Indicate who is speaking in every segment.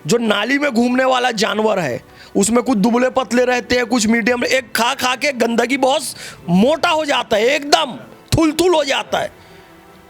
Speaker 1: जो नाली में घूमने वाला जानवर है, उसमें कुछ दुबले पतले रहते हैं, कुछ मीडियम, एक खा खा के गंदगी बहुत मोटा हो जाता है, एकदम थुल हो जाता है।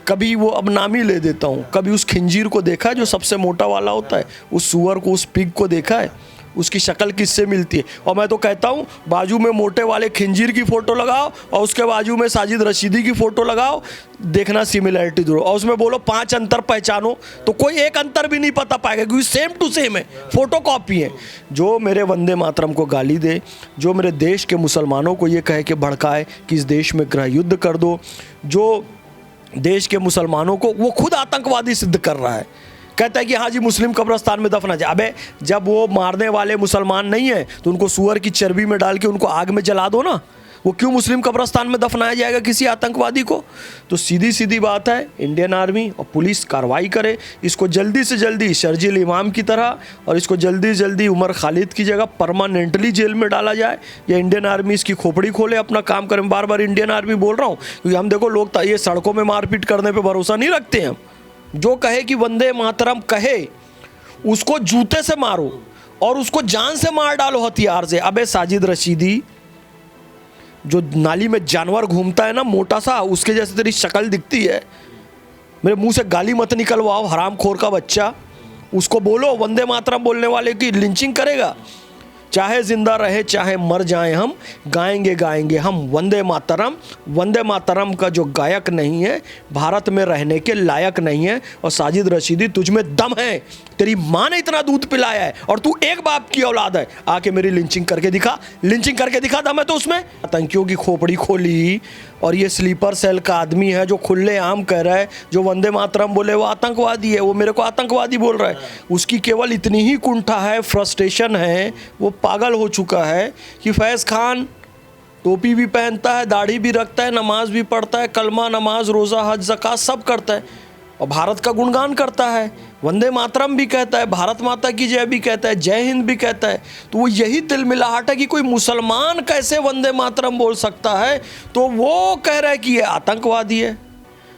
Speaker 1: कभी वो, अब नाम ही ले देता हूँ, कभी उस खिंजीर को देखा है जो सबसे मोटा वाला होता है, उस सुअर को, उस पिग को देखा है, उसकी शक्ल किससे मिलती है? और मैं तो कहता हूँ बाजू में मोटे वाले खिंजीर की फ़ोटो लगाओ और उसके बाजू में साजिद रशीदी की फ़ोटो लगाओ, देखना सिमिलैरिटी दूर, और उसमें बोलो 5 अंतर पहचानो, तो कोई एक अंतर भी नहीं पता पाएगा, क्योंकि सेम टू सेम है, फ़ोटो कॉपी है। जो मेरे वंदे मातरम को गाली दे, जो मेरे देश के मुसलमानों को ये कहे कि भड़काए कि इस देश में गृह युद्ध कर दो, जो देश के मुसलमानों को वो खुद आतंकवादी सिद्ध कर रहा है, कहता है कि हाँ जी मुस्लिम कब्रिस्तान में दफना जाए। अबे जब वो मारने वाले मुसलमान नहीं है तो उनको सुअर की चर्बी में डाल के उनको आग में जला दो ना, वो क्यों मुस्लिम कब्रिस्तान में दफनाया जाएगा किसी आतंकवादी को? तो सीधी सीधी बात है, इंडियन आर्मी और पुलिस कार्रवाई करे, इसको जल्दी से जल्दी शर्जील इमाम की तरह, और इसको जल्दी से जल्दी उमर खालिद की जगह परमानेंटली जेल में डाला जाए, या इंडियन आर्मी इसकी खोपड़ी खोले, अपना काम करें। बार बार इंडियन आर्मी बोल रहा हूँ क्योंकि हम देखो लोग ये सड़कों में मारपीट करने पर भरोसा नहीं रखते हैं। जो कहे कि वंदे मातरम कहे, उसको जूते से मारो और उसको जान से मार डालो हथियार से। अबे साजिद रशीदी, जो नाली में जानवर घूमता है ना मोटा सा, उसके जैसे तेरी शक्ल दिखती है, मेरे मुंह से गाली मत निकलवाओ हरामखोर का बच्चा। उसको बोलो वंदे मातरम बोलने वाले की लिंचिंग करेगा, चाहे जिंदा रहे चाहे मर जाएं, हम गाएंगे हम वंदे मातरम। वंदे मातरम का जो गायक नहीं है भारत में रहने के लायक नहीं है। और साजिद रशीदी, तुझ में दम है, तेरी माँ ने इतना दूध पिलाया है और तू एक बाप की औलाद है, आके मेरी लिंचिंग करके दिखा, लिंचिंग करके दिखा, दम है तो उसमें। आतंकियों की खोपड़ी खोली, और ये स्लीपर सेल का आदमी है जो खुले आम कह रहा है जो वंदे मातरम बोले वो आतंकवादी है, वो मेरे को आतंकवादी बोल रहा है। उसकी केवल इतनी ही कुंठा है, फ्रस्ट्रेशन है, वो पागल हो चुका है कि फैज़ खान टोपी भी पहनता है, दाढ़ी भी रखता है, नमाज भी पढ़ता है, कलमा नमाज रोज़ा हज ज़कात सब करता है, और भारत का गुणगान करता है, वंदे मातरम भी कहता है, भारत माता की जय भी कहता है, जय हिंद भी कहता है। तो वो यही तिलमिलाहट है कि कोई मुसलमान कैसे वंदे मातरम बोल सकता है, तो वो कह रहा है कि ये आतंकवादी है।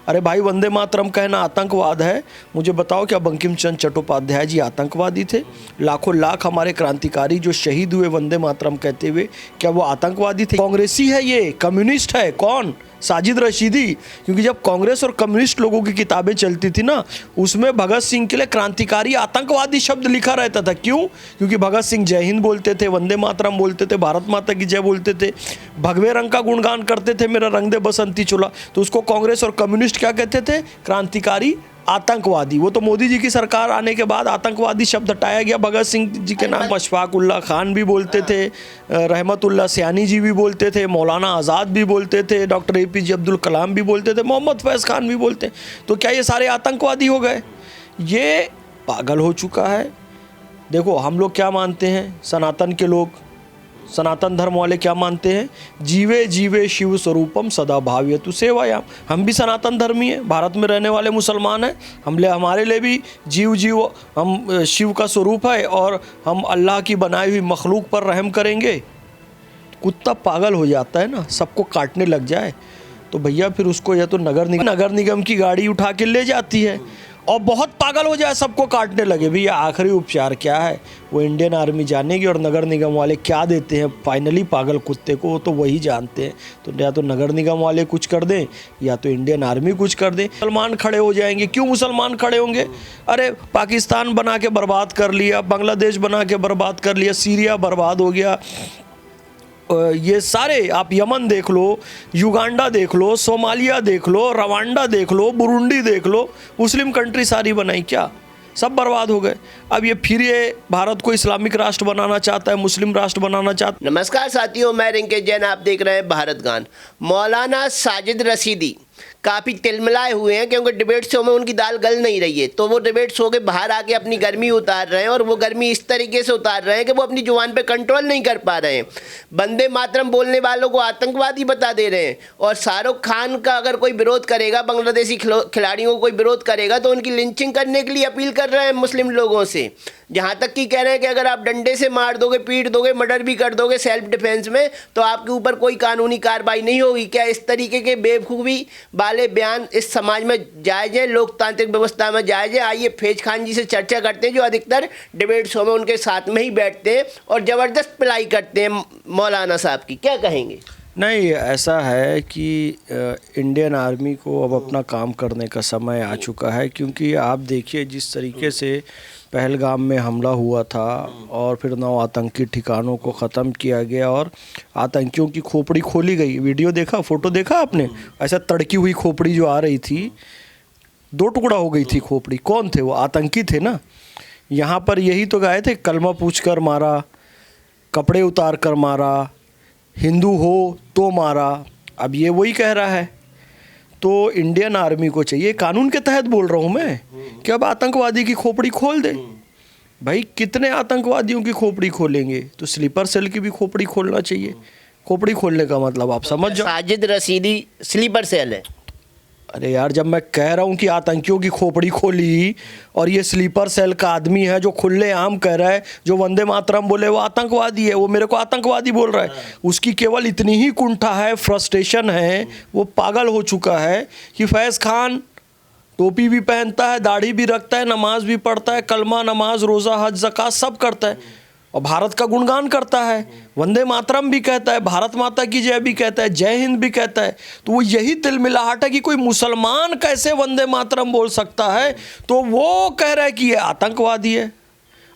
Speaker 1: अरे भाई, वंदे मातरम कहना आतंकवाद है? मुझे बताओ क्या बंकिम चंद्र चट्टोपाध्याय जी आतंकवादी थे? लाखों लाख हमारे क्रांतिकारी जो शहीद हुए वंदे मातरम कहते हुए, क्या वो आतंकवादी थे? कांग्रेसी है ये, कम्युनिस्ट है। कौन? साजिद रशीदी। क्योंकि जब कांग्रेस और कम्युनिस्ट लोगों की किताबें चलती थी ना, उसमें भगत सिंह के लिए क्रांतिकारी आतंकवादी शब्द लिखा रहता था। क्यों? क्योंकि भगत सिंह जय हिंद बोलते थे, वंदे मातरम बोलते थे, भारत माता की जय बोलते थे, भगवे रंग का गुणगान करते थे, मेरा रंग दे बसंती चोला। तो उसको कांग्रेस और कम्युनिस्ट क्या कहते थे? क्रांतिकारी आतंकवादी। वो तो मोदी जी की सरकार आने के बाद आतंकवादी शब्द हटाया गया। भगत सिंह जी के नाम अशफाक उल्लाह खान भी बोलते थे, रहमतुल्लाह सयानी जी भी बोलते थे, मौलाना आज़ाद भी बोलते थे, डॉक्टर APJ अब्दुल कलाम भी बोलते थे, मोहम्मद फैज़ खान भी बोलते। तो क्या ये सारे आतंकवादी हो गए? ये पागल हो चुका है। देखो हम लोग क्या मानते हैं, सनातन के लोग, सनातन धर्म वाले क्या मानते हैं? जीवे जीवे शिव स्वरूपम सदा भाव्यतु सेवायाम। हम भी सनातन धर्मी हैं, भारत में रहने वाले मुसलमान हैं, हमारे लिए भी जीव हम शिव का स्वरूप है, और हम अल्लाह की बनाई हुई मखलूक पर रहम करेंगे। कुत्ता पागल हो जाता है ना, सबको काटने लग जाए तो भैया फिर उसको या तो नगर निगम की गाड़ी उठा के ले जाती है, और बहुत पागल हो जाए सबको काटने लगे। भैया आखिरी उपचार क्या है वो इंडियन आर्मी जानेगी, और नगर निगम वाले क्या देते हैं फाइनली पागल कुत्ते को, तो वही जानते हैं। तो या तो नगर निगम वाले कुछ कर दें या तो इंडियन आर्मी कुछ कर दे। मुसलमान खड़े हो जाएंगे। क्यों मुसलमान खड़े होंगे? अरे पाकिस्तान बना के बर्बाद कर लिया, बांग्लादेश बना के बर्बाद कर लिया, सीरिया बर्बाद हो गया, ये सारे आप यमन देख लो, युगांडा देख लो, सोमालिया देख लो, रवांडा देख लो, बुरुंडी देख लो, मुस्लिम कंट्री सारी बनाई, क्या सब बर्बाद हो गए। अब ये फिर ये भारत को इस्लामिक राष्ट्र बनाना चाहता है, मुस्लिम राष्ट्र बनाना चाहता है।
Speaker 2: नमस्कार साथियों, मैं रिंकेश जैन, आप देख रहे हैं भारत गान। मौलाना साजिद रशीदी काफ़ी तिलमिलाए हुए हैं क्योंकि डिबेट शो में उनकी दाल गल नहीं रही है, तो वो डिबेट शो के बाहर आके अपनी गर्मी उतार रहे हैं, और वो गर्मी इस तरीके से उतार रहे हैं कि वो अपनी जुबान पे कंट्रोल नहीं कर पा रहे हैं। वंदे मातरम बोलने वालों को आतंकवादी बता दे रहे हैं, और शाहरुख खान का अगर कोई विरोध करेगा, बांग्लादेशी खिलाड़ियों को कोई विरोध करेगा तो उनकी लिंचिंग करने के लिए अपील कर रहे हैं मुस्लिम लोगों से। जहाँ तक कि कह रहे हैं कि अगर आप डंडे से मार दोगे, पीट दोगे, मर्डर भी कर दोगे सेल्फ डिफेंस में, तो आपके ऊपर कोई कानूनी कार्रवाई नहीं होगी। क्या इस तरीके के बेवकूफ़ी वाले बयान इस समाज में जायज़ है, लोकतांत्रिक व्यवस्था में जायज़ है? आइए फैज खान जी से चर्चा करते हैं, जो अधिकतर डिबेट शो में उनके साथ में ही बैठते हैं और ज़बरदस्त पिलाई करते हैं मौलाना साहब की। क्या कहेंगे?
Speaker 1: नहीं, ऐसा है कि इंडियन आर्मी को अब अपना काम करने का समय आ चुका है, क्योंकि आप देखिए जिस तरीके से पहलगाम में हमला हुआ था और फिर 9 आतंकी ठिकानों को ख़त्म किया गया और आतंकियों की खोपड़ी खोली गई। वीडियो देखा, फ़ोटो देखा आपने? ऐसा तड़की हुई खोपड़ी जो आ रही थी, 2 टुकड़ा हो गई थी खोपड़ी। कौन थे वो? आतंकी थे ना। यहाँ पर यही तो गए थे, कलमा पूछ कर मारा, कपड़े उतार कर मारा, हिंदू हो तो मारा। अब ये वही कह रहा है। तो इंडियन आर्मी को चाहिए, कानून के तहत बोल रहा हूँ मैं, कि अब आतंकवादी की खोपड़ी खोल दे। भाई कितने आतंकवादियों की खोपड़ी खोलेंगे? तो स्लीपर सेल की भी खोपड़ी खोलना चाहिए। खोपड़ी खोलने का मतलब आप समझ जाओ।
Speaker 2: साजिद रशीदी स्लीपर सेल है।
Speaker 1: अरे यार, जब मैं कह रहा हूँ कि आतंकियों की खोपड़ी खोली और ये स्लीपर सेल का आदमी है जो खुलेआम कह रहा है, जो वंदे मातरम बोले वो आतंकवादी है, वो मेरे को आतंकवादी बोल रहा है। उसकी केवल इतनी ही कुंठा है, फ्रस्ट्रेशन है, वो पागल हो चुका है कि फैज़ खान टोपी भी पहनता है, दाढ़ी भी रखता है, नमाज भी पढ़ता है, कलमा, नमाज, रोज़ा, हज, ज़कात सब करता है और भारत का गुणगान करता है, वंदे मातरम भी कहता है, भारत माता की जय भी कहता है, जय हिंद भी कहता है। तो वो यही तिलमिलाहट है कि कोई मुसलमान कैसे वंदे मातरम बोल सकता है, तो वो कह रहा है कि ये आतंकवादी है।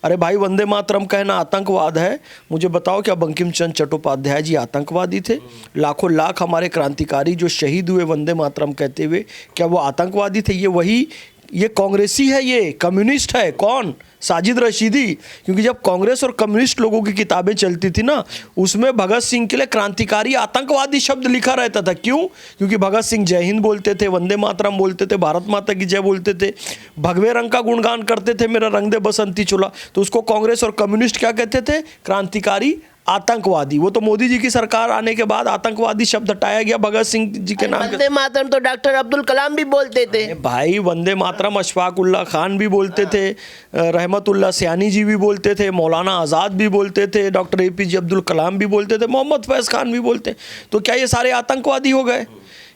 Speaker 1: अरे भाई, वंदे मातरम कहना आतंकवाद है? मुझे बताओ, क्या बंकिम चंद्र चट्टोपाध्याय जी आतंकवादी थे? लाखों लाख हमारे क्रांतिकारी जो शहीद हुए वंदे मातरम कहते हुए, क्या वो आतंकवादी थे? ये कांग्रेसी है, ये कम्युनिस्ट है। कौन? साजिद रशीदी। क्योंकि जब कांग्रेस और कम्युनिस्ट लोगों की किताबें चलती थी ना, उसमें भगत सिंह के लिए क्रांतिकारी आतंकवादी शब्द लिखा रहता था। क्यों? क्योंकि भगत सिंह जय हिंद बोलते थे, वंदे मातरम बोलते थे, भारत माता की जय बोलते थे, भगवे रंग का गुणगान करते थे, मेरा रंग दे बसंती चोला। तो उसको कांग्रेस और कम्युनिस्ट क्या कहते थे? क्रांतिकारी आतंकवादी। वो तो मोदी जी की सरकार आने के बाद आतंकवादी शब्द हटाया गया भगत सिंह जी के नाम।
Speaker 2: वंदे मातरम तो डॉक्टर अब्दुल कलाम भी बोलते थे।
Speaker 1: भाई, वंदे मातरम अशफाक उल्लाह खान भी बोलते थे, रहमतुल्लाह सयानी जी भी बोलते थे, मौलाना आज़ाद भी बोलते थे, डॉक्टर APJ अब्दुल कलाम भी बोलते थे, मोहम्मद फैज़ खान भी बोलते। तो क्या ये सारे आतंकवादी हो गए?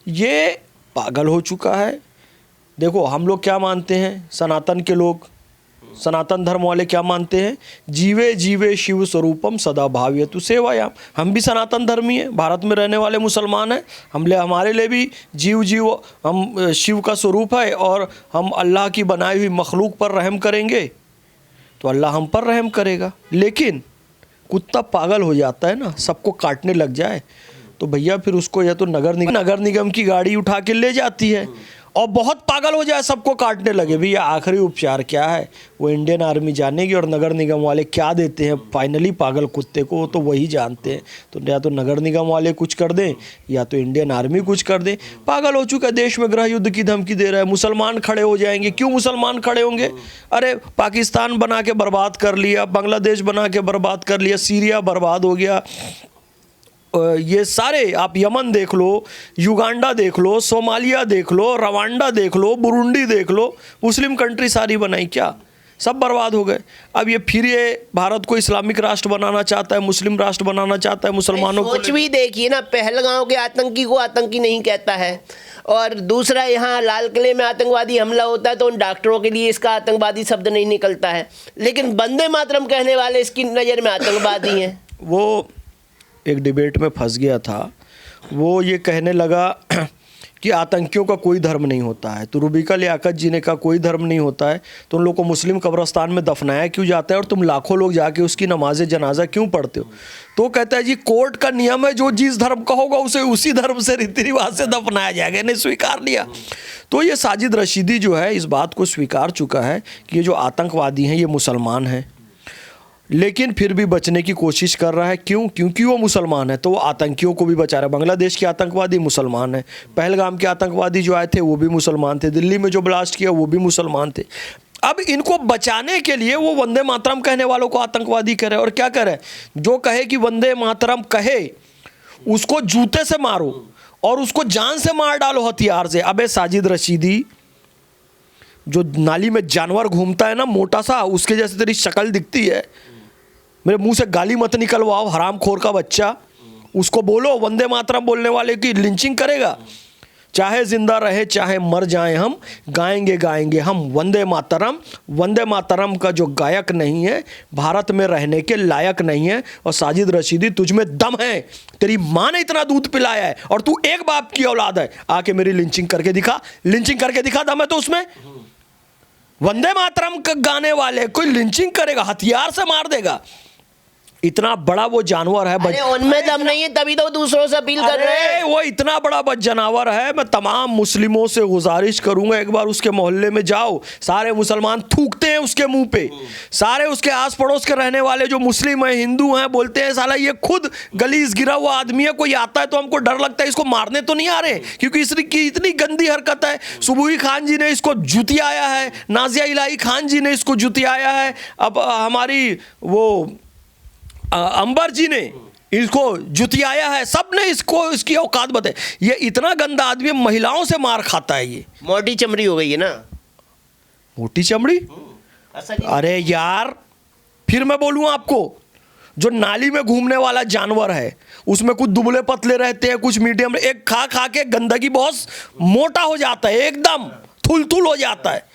Speaker 1: ये पागल हो चुका है। देखो, हम लोग क्या मानते हैं? सनातन के लोग, सनातन धर्म वाले क्या मानते हैं? जीवे जीवे शिव स्वरूपम सदा भाव्यतु सेवायाम। हम भी सनातन धर्मी हैं, भारत में रहने वाले मुसलमान हैं। हमारे लिए भी जीव हम शिव का स्वरूप है और हम अल्लाह की बनाई हुई मखलूक पर रहम करेंगे तो अल्लाह हम पर रहम करेगा। लेकिन कुत्ता पागल हो जाता है ना, सबको काटने लग जाए, तो भैया फिर उसको या तो नगर निगम की गाड़ी उठा के ले जाती है, और बहुत पागल हो जाए, सबको काटने लगे। भैया आखिरी उपचार क्या है? वो इंडियन आर्मी जानेगी और नगर निगम वाले क्या देते हैं फाइनली पागल कुत्ते को, तो वही जानते हैं। तो या तो नगर निगम वाले कुछ कर दें या तो इंडियन आर्मी कुछ कर दे। पागल हो चुका है, देश में गृह युद्ध की धमकी दे रहा है। मुसलमान खड़े हो जाएंगे। क्यों मुसलमान खड़े होंगे? अरे पाकिस्तान बना के बर्बाद कर लिया, बांग्लादेश बना के बर्बाद कर लिया, सीरिया बर्बाद हो गया, ये सारे आप यमन देख लो, युगांडा देख लो, सोमालिया देख लो, रवांडा देख लो, बुरुंडी देख लो, मुस्लिम कंट्री सारी बनाई, क्या सब बर्बाद हो गए। अब ये भारत को इस्लामिक राष्ट्र बनाना चाहता है, मुस्लिम राष्ट्र बनाना चाहता है, मुसलमानों को।
Speaker 2: सोच भी देखिए ना, पहलगांव के आतंकी को आतंकी नहीं कहता है, और दूसरा यहाँ लाल किले में आतंकवादी हमला होता है तो उन डॉक्टरों के लिए इसका आतंकवादी शब्द नहीं निकलता है, लेकिन वंदे मातरम कहने वाले इसकी नज़र में आतंकवादी हैं।
Speaker 1: वो एक डिबेट में फंस गया था। वो ये कहने लगा कि आतंकियों का कोई धर्म नहीं होता है। तो रूबिका लियाकत जी ने कहा कोई धर्म नहीं होता है तो उन लोग को मुस्लिम कब्रस्तान में दफनाया क्यों जाता है और तुम लाखों लोग जाके उसकी नमाज जनाजा क्यों पढ़ते हो? तो कहता है जी कोर्ट का नियम है, जो जिस धर्म का होगा उसे उसी धर्म से रीति रिवाज से दफनाया जाएगा। इन्हें स्वीकार लिया। तो ये साजिद रशीदी जो है इस बात को स्वीकार चुका है कि ये जो आतंकवादी हैं ये मुसलमान हैं, लेकिन फिर भी बचने की कोशिश कर रहा है। क्यों? क्योंकि वो मुसलमान है तो वो आतंकियों को भी बचा रहा है। बांग्लादेश के आतंकवादी मुसलमान हैं, पहलगाम के आतंकवादी जो आए थे वो भी मुसलमान थे, दिल्ली में जो ब्लास्ट किया वो भी मुसलमान थे। अब इनको बचाने के लिए वो वंदे मातरम कहने वालों को आतंकवादी कह रहे हैं। और क्या कह रहे हैं? जो कहे कि वंदे मातरम कहे उसको जूते से मारो और उसको जान से मार डालो हथियार से। अबे साजिद रशीदी, जो नाली में जानवर घूमता है ना मोटा सा, उसके जैसे तेरी शक्ल दिखती है, मेरे मुंह से गाली मत निकलवाओ हरामखोर का बच्चा। उसको बोलो वंदे मातरम बोलने वाले की लिंचिंग करेगा। चाहे जिंदा रहे चाहे मर जाएं हम गाएंगे गाएंगे हम वंदे मातरम। वंदे मातरम का जो गायक नहीं है भारत में रहने के लायक नहीं है। और साजिद रशीदी तुझ में दम है, तेरी माँ ने इतना दूध पिलाया है और तू एक बाप की औलाद है, आके मेरी लिंचिंग करके दिखा, लिंचिंग करके दिखा, दम है तो उसमें। वंदे मातरम का गाने वाले कोई लिंचिंग करेगा, हथियार से मार देगा। इतना बड़ा वो जानवर है।
Speaker 2: अरे उनमें दम नहीं है तभी तो दूसरों से अपील कर रहे हैं।
Speaker 1: वो इतना बड़ा जानवर है। मैं तमाम मुस्लिमों से गुजारिश करूंगा, एक बार उसके मोहल्ले में जाओ, सारे मुसलमान थूकते हैं उसके मुंह पे। सारे उसके आस पड़ोस के रहने वाले जो मुस्लिम हैं, हिंदू हैं, बोलते हैं साला ये खुद गलीस गिरा हुआ आदमी है, कोई आता है तो हमको डर लगता है, इसको मारने तो नहीं आ रहे क्योंकि इसकी इतनी गंदी हरकत है। सुबुही खान जी ने इसको जुतियाया है, नाजिया इलाही खान जी ने इसको जुतियाया है, अब हमारी वो अंबर जी ने इसको जुतियाया है, सब ने इसको इसकी औकात बताई। ये इतना गंदा आदमी, महिलाओं से मार खाता है। ये
Speaker 2: मोटी चमड़ी हो गई है ना,
Speaker 1: मोटी चमड़ी। अरे यार फिर मैं बोलूँ आपको, जो नाली में घूमने वाला जानवर है उसमें कुछ दुबले पतले रहते हैं, कुछ मीडियम, एक खा खा के गंदगी बहुत मोटा हो जाता है, एकदम थुल हो जाता है।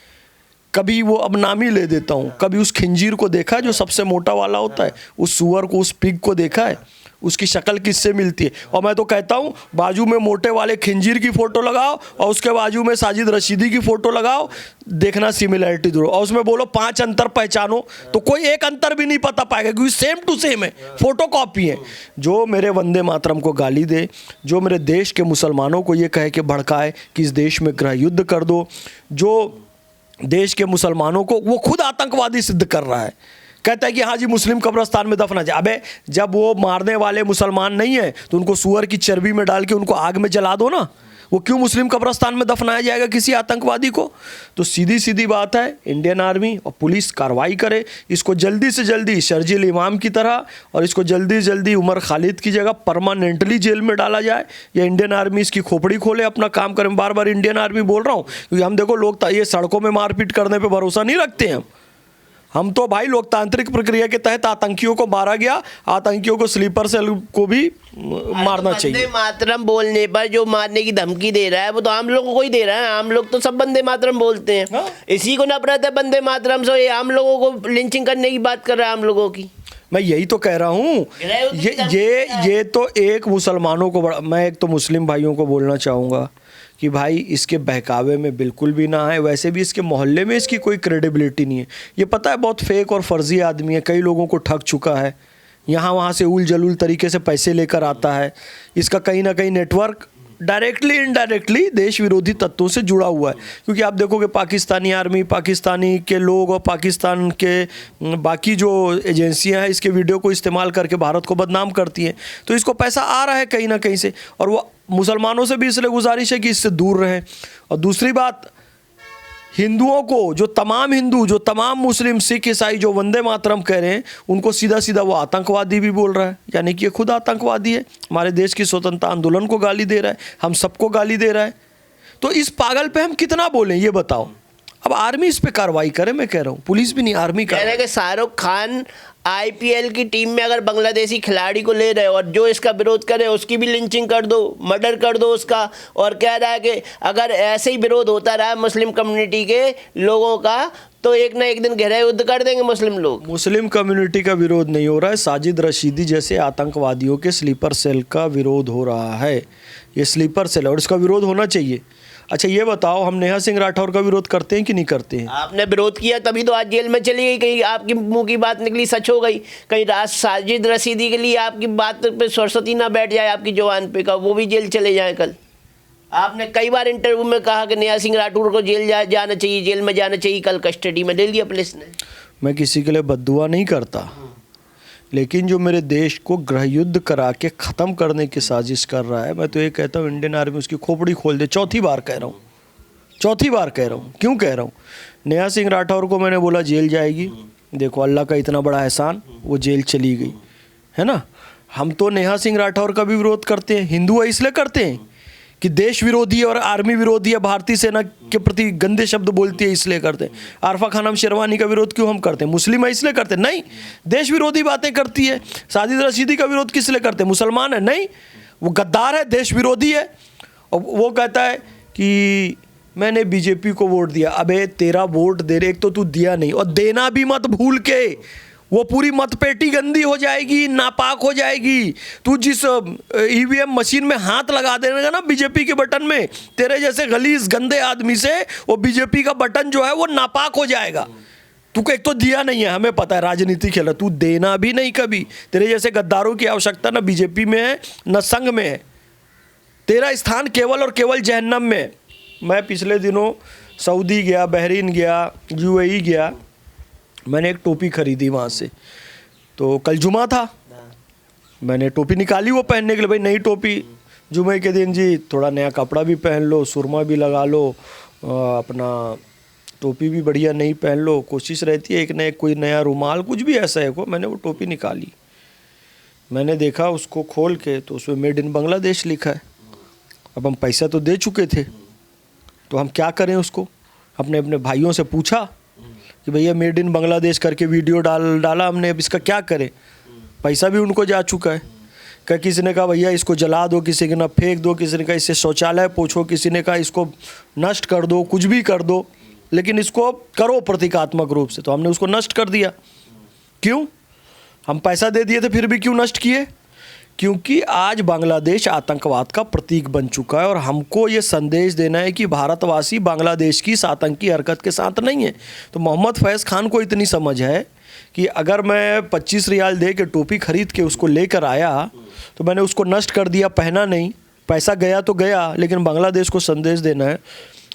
Speaker 1: कभी वो अब नाम ही ले देता हूँ, कभी उस खिंजीर को देखा है जो सबसे मोटा वाला होता है, उस सुअर को, उस पिग को देखा है, उसकी शक्ल किससे मिलती है। और मैं तो कहता हूँ बाजू में मोटे वाले खिंजीर की फ़ोटो लगाओ और उसके बाजू में साजिद रशीदी की फ़ोटो लगाओ, देखना सिमिलैरिटी दूर, और उसमें बोलो 5 अंतर पहचानो, तो कोई एक अंतर भी नहीं पता पाएगा क्योंकि सेम टू सेम है, फ़ोटो कॉपी है। जो मेरे वंदे मातरम को गाली दे, जो मेरे देश के मुसलमानों को ये कहे कि भड़काए कि इस देश में गृह युद्ध कर दो, जो देश के मुसलमानों को वो खुद आतंकवादी सिद्ध कर रहा है, कहता है कि हाँ जी मुस्लिम कब्रिस्तान में दफना जाए। अबे जब वो मारने वाले मुसलमान नहीं है तो उनको सुअर की चर्बी में डाल के उनको आग में जला दो ना, वो क्यों मुस्लिम कब्रिस्तान में दफनाया जाएगा किसी आतंकवादी को। तो सीधी सीधी बात है, इंडियन आर्मी और पुलिस कार्रवाई करे, इसको जल्दी से जल्दी शर्जील इमाम की तरह, और इसको जल्दी से जल्दी उमर खालिद की जगह परमानेंटली जेल में डाला जाए, या इंडियन आर्मी इसकी खोपड़ी खोले, अपना काम करे। बार बार इंडियन आर्मी बोल रहा हूँ क्योंकि हम देखो लोग ये सड़कों में मारपीट करने पर भरोसा नहीं रखते हैं। हम तो भाई लोकतांत्रिक प्रक्रिया के तहत आतंकियों को मारा गया, आतंकियों को स्लीपर सेल को भी मारना चाहिए।
Speaker 2: वंदे मातरम बोलने पर जो मारने की धमकी दे रहा है वो तो आम लोगों को ही दे रहा है। आम लोग तो सब वंदे मातरम बोलते हैं।
Speaker 1: हाँ?
Speaker 2: इसी को नफरत है वंदे मातरम से, ये आम लोगों को लिंचिंग करने की बात कर रहा है आम लोगों की।
Speaker 1: मैं यही तो कह रहा हूँ, ये तो एक मुसलमानों को मैं एक तो मुस्लिम भाइयों को बोलना चाहूँगा कि भाई इसके बहकावे में बिल्कुल भी ना है। वैसे भी इसके मोहल्ले में इसकी कोई क्रेडिबिलिटी नहीं है। ये पता है बहुत फेक और फर्जी आदमी है, कई लोगों को ठग चुका है, यहाँ वहाँ से उल जलूल तरीके से पैसे लेकर आता है। इसका कहीं ना कहीं नेटवर्क डायरेक्टली इनडायरेक्टली देश विरोधी तत्वों से जुड़ा हुआ है, क्योंकि आप देखोगे पाकिस्तानी आर्मी, पाकिस्तानी के लोग और पाकिस्तान के बाकी जो एजेंसियां हैं इसके वीडियो को इस्तेमाल करके भारत को बदनाम करती हैं। तो इसको पैसा आ रहा है कहीं ना कहीं से, और वो मुसलमानों से भी इसलिए गुजारिश है कि इससे दूर रहें। और दूसरी बात, हिंदुओं को, जो तमाम हिंदू, जो तमाम मुस्लिम, सिख, ईसाई जो वंदे मातरम कह रहे हैं, उनको सीधा सीधा वो आतंकवादी भी बोल रहा है, यानी कि ये खुद आतंकवादी है। हमारे देश की स्वतंत्रता आंदोलन को गाली दे रहा है, हम सबको गाली दे रहा है। तो इस पागल पे हम कितना बोलें ये बताओ। अब आर्मी इस पे कार्रवाई करे, मैं कह रहा हूँ, पुलिस भी नहीं, आर्मी
Speaker 2: कह रहे हैं कि शाहरुख खान आईपीएल की टीम में अगर बांग्लादेशी खिलाड़ी को ले रहे हो और जो इसका विरोध करे उसकी भी लिंचिंग कर दो, मर्डर कर दो उसका। और कह रहा है कि अगर ऐसे ही विरोध होता रहा मुस्लिम कम्युनिटी के लोगों का तो एक ना एक दिन गहरा युद्ध कर देंगे मुस्लिम लोग।
Speaker 1: मुस्लिम कम्युनिटी का विरोध नहीं हो रहा है, साजिद रशीदी जैसे आतंकवादियों के स्लीपर सेल का विरोध हो रहा है। ये स्लीपर सेल है और इसका विरोध होना चाहिए। अच्छा ये बताओ, हम नेहा सिंह राठौर का विरोध करते हैं कि नहीं करते हैं?
Speaker 2: आपने विरोध किया तभी तो आज जेल में चली गई, कहीं आपकी मुंह की बात निकली सच हो गई, कहीं साजिद रशीदी के लिए आपकी बात पे सरस्वती ना बैठ जाए आपकी जुबान पे का, वो भी जेल चले जाए कल। आपने कई बार इंटरव्यू में कहा कि नेहा सिंह राठौर को जेल जाना चाहिए, जेल में जाना चाहिए, कल कस्टडी में ले लिया पुलिस ने।
Speaker 1: मैं किसी के लिए बद्दुआ नहीं करता, लेकिन जो मेरे देश को गृह युद्ध करा के ख़त्म करने की साजिश कर रहा है, मैं तो ये कहता हूँ इंडियन आर्मी उसकी खोपड़ी खोल दे। चौथी बार कह रहा हूँ, चौथी बार कह रहा हूँ। क्यों कह रहा हूँ? नेहा सिंह राठौर को मैंने बोला जेल जाएगी, देखो अल्लाह का इतना बड़ा एहसान, वो जेल चली गई, है ना। हम तो नेहा सिंह राठौर का भी विरोध करते हैं। हिंदू है इसलिए करते हैं कि देश विरोधी और आर्मी विरोधी है, भारतीय सेना के प्रति गंदे शब्द बोलती है इसलिए करते हैं। आरफा खानम शेरवानी का विरोध क्यों हम करते हैं? मुस्लिम है इसलिए करते हैं? नहीं, देश विरोधी बातें करती है। साजिद रशीदी का विरोध किस लिए करते हैं? मुसलमान है? नहीं, वो गद्दार है, देश विरोधी है। अब वो कहता है कि मैंने बीजेपी को वोट दिया। अबे तेरा वोट दे रहे, एक तो तू दिया नहीं और देना भी मत भूल के, वो पूरी मतपेटी गंदी हो जाएगी, नापाक हो जाएगी। तू जिस ईवीएम मशीन में हाथ लगा देगा ना बीजेपी के बटन में, तेरे जैसे गलीज गंदे आदमी से वो बीजेपी का बटन जो है वो नापाक हो जाएगा। तू को एक तो दिया नहीं है, हमें पता है राजनीति खेला, तू देना भी नहीं कभी। तेरे जैसे गद्दारों की आवश्यकता ना बीजेपी में है न संघ में है। तेरा स्थान केवल और केवल जहन्नम में है। मैं पिछले दिनों सऊदी गया, बहरीन गया, यूएई गया, मैंने एक टोपी खरीदी वहाँ से। तो कल जुमा था, मैंने टोपी निकाली वो पहनने के लिए। भाई नई टोपी, जुमे के दिन जी थोड़ा नया कपड़ा भी पहन लो, सुरमा भी लगा लो, अपना टोपी भी बढ़िया नई पहन लो। कोशिश रहती है एक न एक कोई नया रुमाल कुछ भी ऐसा है को। मैंने वो टोपी निकाली, मैंने देखा उसको खोल के तो उसमें मेड इन बांग्लादेश लिखा है। अब हम पैसा तो दे चुके थे, तो हम क्या करें उसको। अपने अपने भाइयों से पूछा कि भैया मेड इन बांग्लादेश करके वीडियो डाला हमने, अब इसका क्या करें। पैसा भी उनको जा चुका है। क्या किसी ने कहा भैया इसको जला दो, किसी ने कहा फेंक दो, किसी ने कहा इससे शौचालय पोछो, किसी ने कहा इसको नष्ट कर दो, कुछ भी कर दो, लेकिन इसको करो प्रतीकात्मक रूप से। तो हमने उसको नष्ट कर दिया। क्यों? हम पैसा दे दिए थे फिर भी क्यों नष्ट किए? क्योंकि आज बांग्लादेश आतंकवाद का प्रतीक बन चुका है और हमको ये संदेश देना है कि भारतवासी बांग्लादेश की इस आतंकी हरकत के साथ नहीं है। तो मोहम्मद फैज़ खान को इतनी समझ है कि अगर मैं 25 रियाल दे के टोपी खरीद के उसको लेकर आया तो मैंने उसको नष्ट कर दिया, पहना नहीं, पैसा गया तो गया, लेकिन बांग्लादेश को संदेश देना है।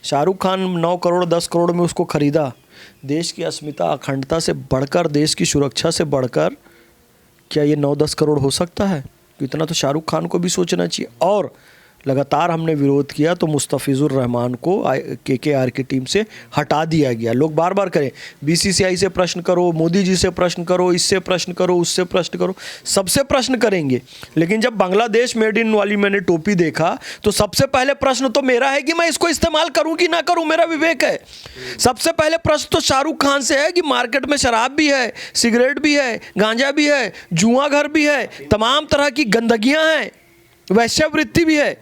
Speaker 1: शाहरुख खान 9 करोड़ 10 करोड़ में उसको ख़रीदा। देश की अस्मिता अखंडता से बढ़कर, देश की सुरक्षा से बढ़कर क्या ये 9-10 करोड़ हो सकता है? इतना तो शाहरुख खान को भी सोचना चाहिए। और लगातार हमने विरोध किया तो मुस्तफिजुर रहमान को KKR की टीम से हटा दिया गया। लोग बार बार करें, BCCI से प्रश्न करो, मोदी जी से प्रश्न करो, इससे प्रश्न करो, उससे प्रश्न करो, सबसे प्रश्न करेंगे। लेकिन जब बांग्लादेश मेड इन वाली मैंने टोपी देखा तो सबसे पहले प्रश्न तो मेरा है कि मैं इसको इस्तेमाल करूं कि ना करूं, मेरा विवेक है। सबसे पहले प्रश्न तो शाहरुख खान से है कि मार्केट में शराब भी है, सिगरेट भी है, गांजा भी है, जुआ घर भी है, तमाम तरह की गंदगियां हैं, वैश्यावृत्ति भी है।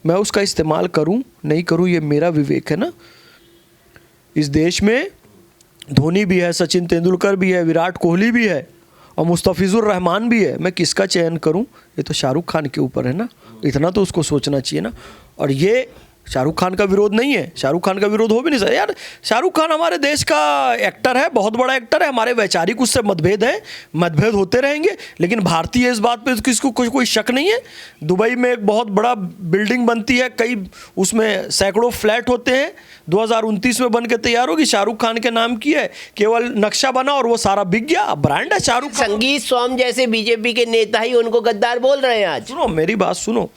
Speaker 1: मैं उसका इस्तेमाल करूं नहीं करूं ये मेरा विवेक है ना। इस देश में धोनी भी है, सचिन तेंदुलकर भी है, विराट कोहली भी है और मुस्तफिजुर रहमान भी है। मैं किसका चयन करूं ये तो शाहरुख खान के ऊपर है ना। इतना तो उसको सोचना चाहिए ना। और ये शाहरुख खान का विरोध नहीं है, शाहरुख खान का विरोध हो भी नहीं सकता यार। शाहरुख खान हमारे देश का एक्टर है, बहुत बड़ा एक्टर है। हमारे वैचारिक उससे मतभेद हैं, मतभेद होते रहेंगे, लेकिन भारतीय इस बात पे किसको कोई शक नहीं है। दुबई में एक बहुत बड़ा बिल्डिंग बनती है, कई उसमें सैकड़ों फ्लैट होते हैं, 2029 में बन के तैयार होगी, शाहरुख खान के नाम की है। केवल नक्शा बना और वो सारा बिक गया, ब्रांड है शाहरुख खान।
Speaker 2: संगीत सोम जैसे बीजेपी के नेता ही उनको गद्दार बोल रहे हैं आज।
Speaker 1: सुनो मेरी बात सुनो,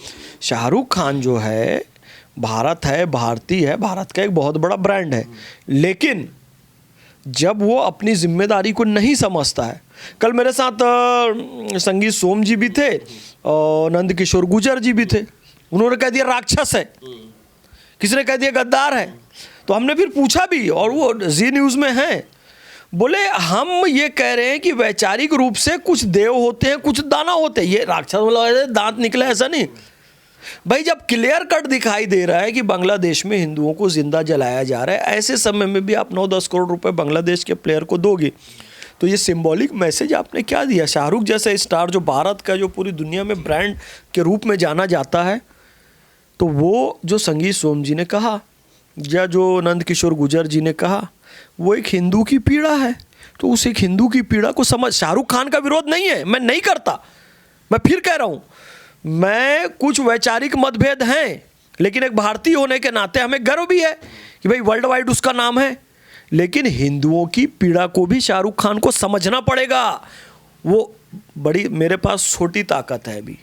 Speaker 1: शाहरुख खान जो है भारत है, भारतीय है, भारत का एक बहुत बड़ा ब्रांड है, लेकिन जब वो अपनी जिम्मेदारी को नहीं समझता है। कल मेरे साथ संगीत सोम जी भी थे और नंद किशोर गुर्जर जी भी थे। उन्होंने कह दिया राक्षस है, किसी ने कह दिया गद्दार है। तो हमने फिर पूछा भी और वो जी न्यूज़ में है, बोले हम ये कह रहे हैं कि वैचारिक रूप से कुछ देव होते हैं, कुछ दानव होते हैं। ये राक्षस वाला दांत निकला ऐसा नहीं भाई। जब क्लियर कट दिखाई दे रहा है कि बांग्लादेश में हिंदुओं को जिंदा जलाया जा रहा है, ऐसे समय में भी आप 9-10 करोड़ रुपए बांग्लादेश के प्लेयर को दोगे, तो ये सिंबॉलिक मैसेज आपने क्या दिया? शाहरुख जैसा स्टार जो भारत का, जो पूरी दुनिया में ब्रांड के रूप में जाना जाता है, तो वो जो संगीत सोम जी ने कहा या जो नंद किशोर गुर्जर जी ने कहा, वो एक हिंदू की पीड़ा है। तो उस एक हिंदू की पीड़ा को समझ। शाहरुख खान का विरोध नहीं है, मैं नहीं करता, मैं फिर कह रहा हूँ, मैं कुछ वैचारिक मतभेद हैं, लेकिन एक भारतीय होने के नाते हमें गर्व भी है कि भाई वर्ल्ड वाइड उसका नाम है। लेकिन हिंदुओं की पीड़ा को भी शाहरुख खान को समझना पड़ेगा। वो बड़ी, मेरे पास छोटी ताकत है अभी,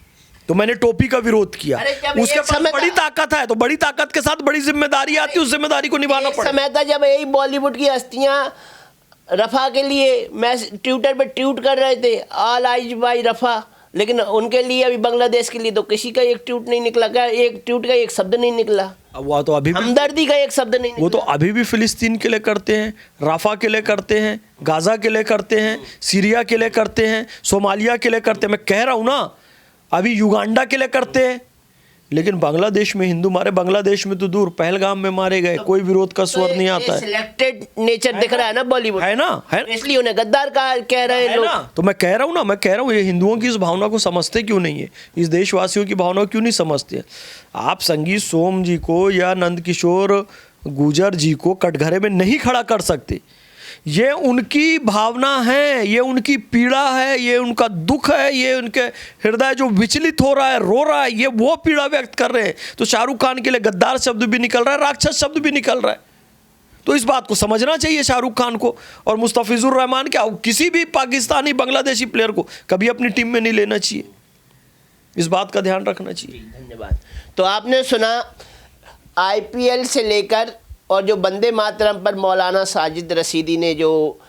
Speaker 1: तो मैंने टोपी का विरोध किया। उसके पास बड़ी ताकत है, तो बड़ी ताकत के साथ बड़ी जिम्मेदारी आती है, उस जिम्मेदारी को निभाना पड़ेगा।
Speaker 2: समय था जब यही बॉलीवुड की हस्तियां रफा के लिए मैं ट्विटर पे ट्वीट कर रहे थे, ऑल आइज बाय रफा, लेकिन उनके लिए अभी बांग्लादेश के लिए तो किसी का एक ट्वीट नहीं निकला। क्या एक ट्वीट का एक शब्द नहीं निकला?
Speaker 1: वो तो अभी
Speaker 2: हमदर्दी का एक शब्द नहीं निकला।
Speaker 1: वो तो अभी भी फिलिस्तीन के लिए करते हैं, राफा के लिए करते हैं, गाजा के लिए करते हैं, सीरिया के लिए करते हैं, सोमालिया के लिए करते हैं। मैं कह रहा हूँ ना, अभी युगांडा के लिए करते हैं, लेकिन बांग्लादेश में हिंदू मारे, बांग्लादेश में तो दूर, पहलगाम में मारे गए, कोई विरोध का स्वर नहीं आता है।
Speaker 2: सिलेक्टेड नेचर दिख रहा है ना बॉलीवुड,
Speaker 1: है ना, है
Speaker 2: इसलिए उन्हें गद्दार का कह रहे हैं लोग।
Speaker 1: तो मैं कह रहा हूँ ये हिंदुओं की इस भावना को समझते क्यों नहीं है, इस देशवासियों की भावना को क्यों नहीं समझते। आप संगीत सोम जी को या नंद किशोर गुर्जर जी को कटघरे में नहीं खड़ा कर सकते। ये उनकी भावना है, ये उनकी पीड़ा है, ये उनका दुख है, ये उनके हृदय जो विचलित हो रहा है, रो रहा है, ये वो पीड़ा व्यक्त कर रहे हैं। तो शाहरुख खान के लिए गद्दार शब्द भी निकल रहा है, राक्षस शब्द भी निकल रहा है। तो इस बात को समझना चाहिए शाहरुख खान को और मुस्तफिजुर रहमान क्या किसी भी पाकिस्तानी बांग्लादेशी प्लेयर को कभी अपनी टीम में नहीं लेना चाहिए। इस बात का ध्यान रखना चाहिए।
Speaker 2: धन्यवाद। तो आपने सुना आईपीएल से लेकर और जो वंदे मातरम पर मौलाना साजिद रशीदी ने जो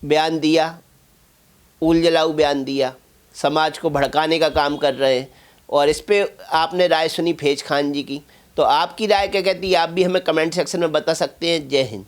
Speaker 2: बयान दिया, ऊल जलाऊ बयान दिया, समाज को भड़काने का काम कर रहे हैं, और इस पे आपने राय सुनी फैज खान जी की। तो आपकी राय क्या कहती है, आप भी हमें कमेंट सेक्शन में बता सकते हैं। जय हिंद।